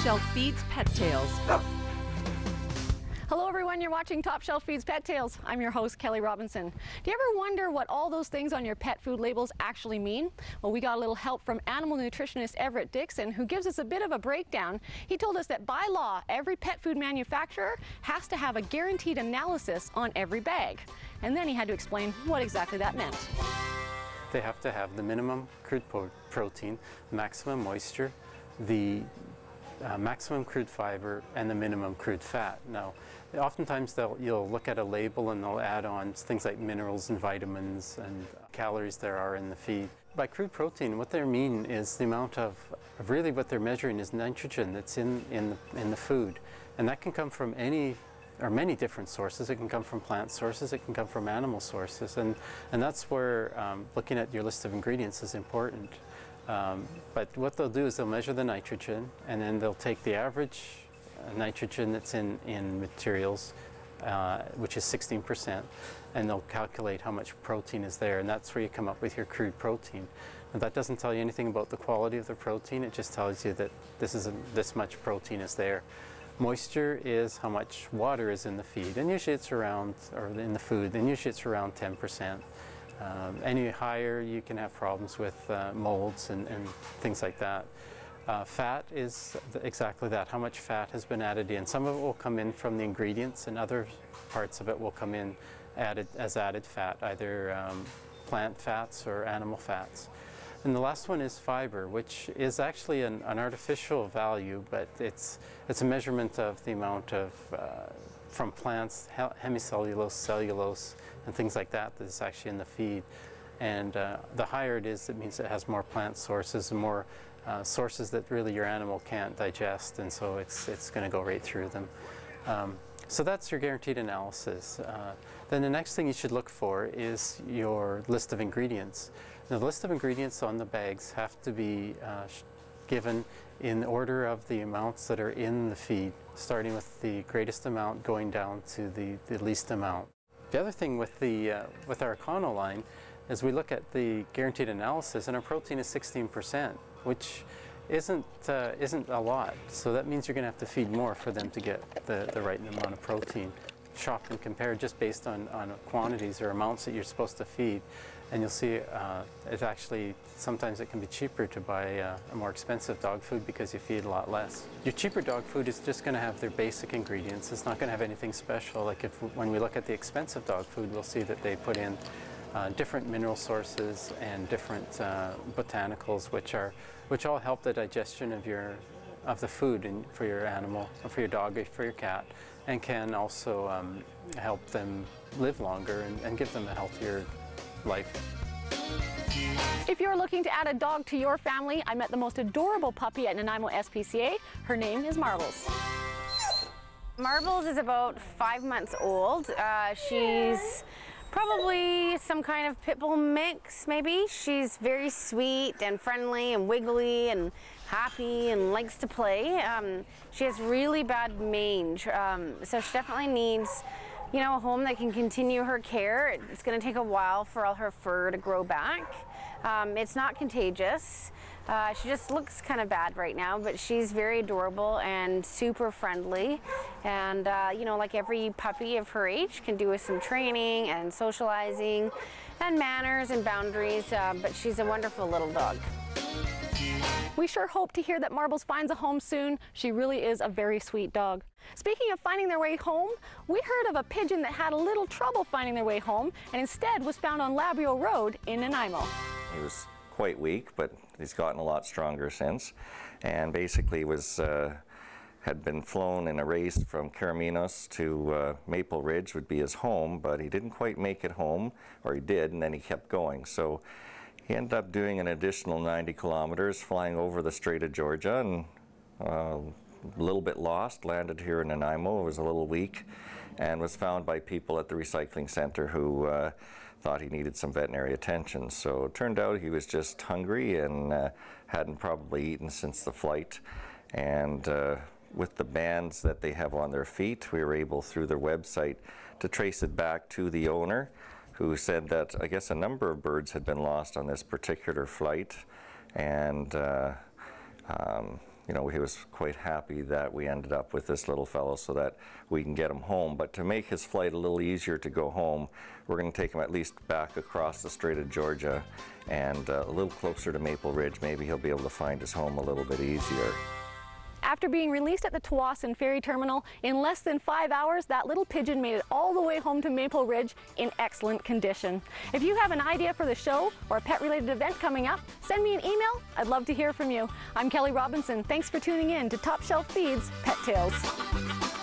Shelf Feeds Pet Tales. Hello everyone, you're watching Top Shelf Feeds Pet Tales. I'm your host, Kelly Robinson. Do you ever wonder what all those things on your pet food labels actually mean? Well, we got a little help from animal nutritionist Everett Dixon, who gives us a bit of a breakdown. He told us that by law, every pet food manufacturer has to have a guaranteed analysis on every bag. And then he had to explain what exactly that meant. They have to have the minimum crude protein, maximum moisture, the maximum crude fiber, and the minimum crude fat. Now, oftentimes you'll look at a label and they'll add on things like minerals and vitamins and calories there are in the feed. By crude protein, what they mean is the amount of really what they're measuring is nitrogen that's in the food. And that can come from any or many different sources. It can come from plant sources, it can come from animal sources, and that's where looking at your list of ingredients is important. But what they'll do is they'll measure the nitrogen, and then they'll take the average nitrogen that's in materials, which is 16%, and they'll calculate how much protein is there, and that's where you come up with your crude protein. And that doesn't tell you anything about the quality of the protein, it just tells you that this much protein is there. Moisture is how much water is in the feed, and usually it's around, or in the food, and usually it's around 10%. Any higher, you can have problems with molds and things like that. Fat is exactly that, how much fat has been added in. Some of it will come in from the ingredients, and other parts of it will come in as added fat, either plant fats or animal fats. And the last one is fiber, which is actually an artificial value, but it's a measurement of the amount of, from plants, hemicellulose, cellulose, and things like that that's actually in the feed. And the higher it is, it means it has more plant sources and more sources that really your animal can't digest, and so it's going to go right through them. So that's your guaranteed analysis. Then the next thing you should look for is your list of ingredients. Now, the list of ingredients on the bags have to be given in order of the amounts that are in the feed, starting with the greatest amount going down to the least amount. The other thing with our Econo line is we look at the guaranteed analysis, and our protein is 16%, which isn't a lot. So that means you're going to have to feed more for them to get the right amount of protein. Shop and compare just based on quantities or amounts that you're supposed to feed, and you'll see it actually, sometimes it can be cheaper to buy a more expensive dog food because you feed a lot less. Your cheaper dog food is just going to have their basic ingredients. It's not going to have anything special. Like when we look at the expensive dog food, we'll see that they put in different mineral sources and different botanicals, which all help the digestion of the food for your animal, or for your dog, or for your cat, and can also help them live longer and give them a healthier life. If you're looking to add a dog to your family, I met the most adorable puppy at Nanaimo SPCA. Her name is Marbles. Marbles is about 5 months old. She's probably some kind of pit bull mix, maybe. She's very sweet and friendly and wiggly and happy and likes to play. She has really bad mange, so she definitely needs, you know, a home that can continue her care. It's going to take a while for all her fur to grow back. It's not contagious. She just looks kind of bad right now, but she's very adorable and super friendly. And, you know, like every puppy of her age can do with some training and socializing and manners and boundaries, but she's a wonderful little dog. We sure hope to hear that Marbles finds a home soon. She really is a very sweet dog. Speaking of finding their way home, we heard of a pigeon that had a little trouble finding their way home and instead was found on Labrio Road in Nanaimo. He was quite weak, but he's gotten a lot stronger since, and basically had been flown in a race from Caraminos to Maple Ridge would be his home, but he didn't quite make it home, or he did, and then he kept going. So he ended up doing an additional 90 kilometers, flying over the Strait of Georgia, and a little bit lost, landed here in Nanaimo, was a little weak, and was found by people at the recycling center who thought he needed some veterinary attention. So it turned out he was just hungry and hadn't probably eaten since the flight. And with the bands that they have on their feet, we were able, through their website, to trace it back to the owner, who said that, I guess, a number of birds had been lost on this particular flight, and you know, he was quite happy that we ended up with this little fellow so that we can get him home. But to make his flight a little easier to go home, we're going to take him at least back across the Strait of Georgia and a little closer to Maple Ridge. Maybe he'll be able to find his home a little bit easier. After being released at the Tsawwassen Ferry Terminal, in less than 5 hours, that little pigeon made it all the way home to Maple Ridge in excellent condition. If you have an idea for the show or a pet-related event coming up, send me an email. I'd love to hear from you. I'm Kelly Robinson. Thanks for tuning in to Top Shelf Feeds Pet Tales.